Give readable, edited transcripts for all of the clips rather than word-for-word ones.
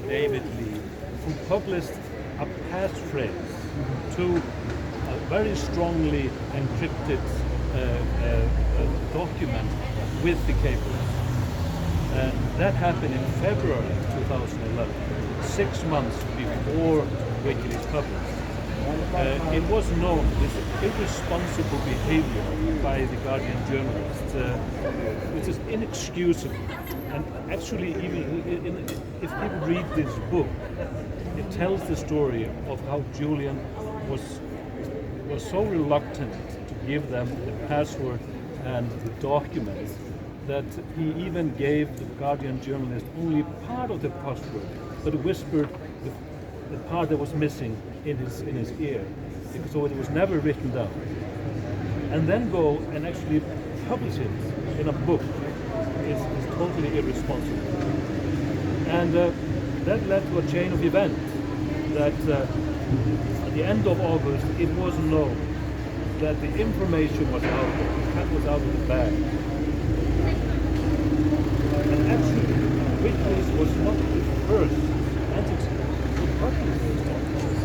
David Lee, who published a passphrase to a very strongly encrypted document with the cables. That happened in February 2011, 6 months before Wikileaks published. It was known this irresponsible behavior by the Guardian journalists, which is inexcusable. And actually, even if people read this book, it tells the story of how Julian was so reluctant to give them the password and the documents that he even gave the Guardian journalist only part of the password, but whispered the part that was missing in his ear, so it was never written down. And then go and actually publish it in a book is totally irresponsible. And that led to a chain of events that at the end of August it was known that the information was out, the cat was out of the bag. And actually, Wikileaks was not the first entity to publish these documents.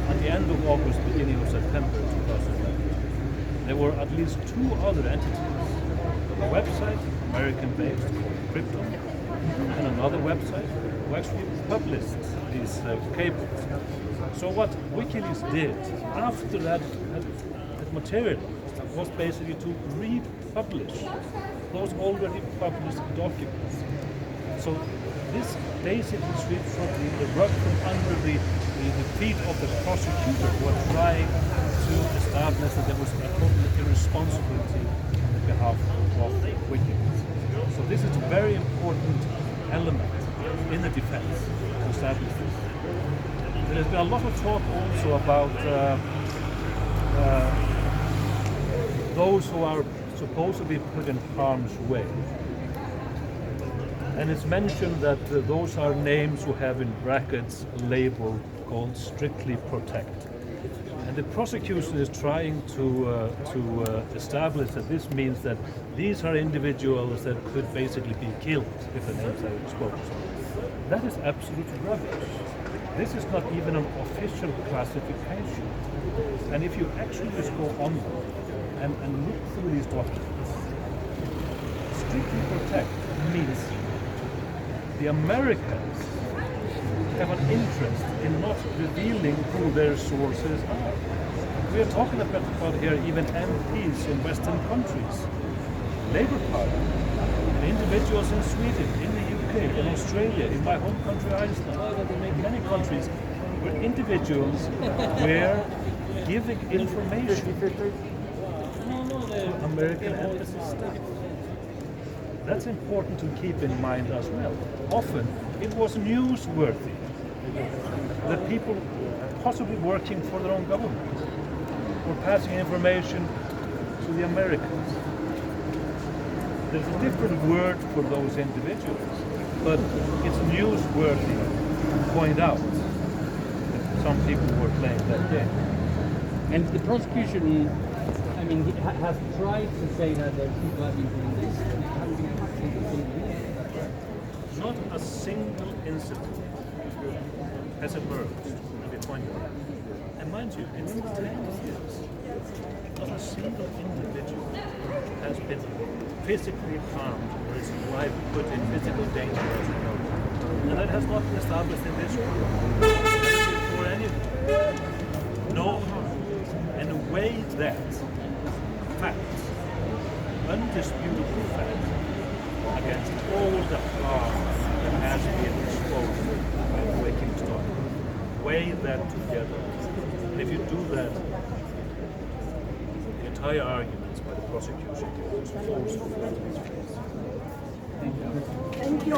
At the end of August, beginning of September 2011, there were at least 2 other entities. A website, American-based, called Kristinn, and another website who actually published these cables. So what Wikileaks did after that material was basically to republish those already published documents. So this basically sweeps the rug from under the feet of the prosecutor who are trying to establish that there was a total irresponsibility on the behalf of Wikileaks. So this is a very important element in the defense to establish this. There's been a lot of talk also about those who are supposed to be put in harm's way. And it's mentioned that those are names who have in brackets a label called strictly protect. And the prosecution is trying to establish that this means that these are individuals that could basically be killed if the names are exposed. That is absolute rubbish. This is not even an official classification. And if you actually just go on and look through these documents, strictly protect means the Americans have an interest in not revealing who their sources are. We are talking about here even MPs in Western countries, Labour Party, and individuals in Sweden, in the UK, in Australia, in my home country Iceland, in many countries, where individuals were giving information to American embassy staff. That's important to keep in mind as well. Often it was newsworthy that people possibly working for their own government were passing information to the Americans. There's a different word for those individuals, but it's newsworthy to point out that some people were playing that game. And the prosecution, I mean, has tried to say that people have been doing this. Not a single incident has emerged to be pointed out. And mind you, in 10 years, not a single individual has been physically harmed or his life put in physical danger as a result. And that has not been established in this group or anyone. No harm. And the way that facts, undisputable facts, against all the harm that has been exposed by the Wikileaks document, weigh that together. And if you do that, the entire arguments by the prosecution falls flat in its face. Thank you.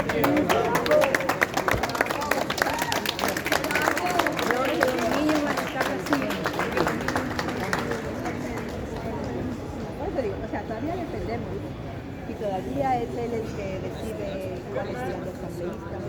O sea, todavía dependemos. Y todavía es él el que decide cuáles son los asambleístas.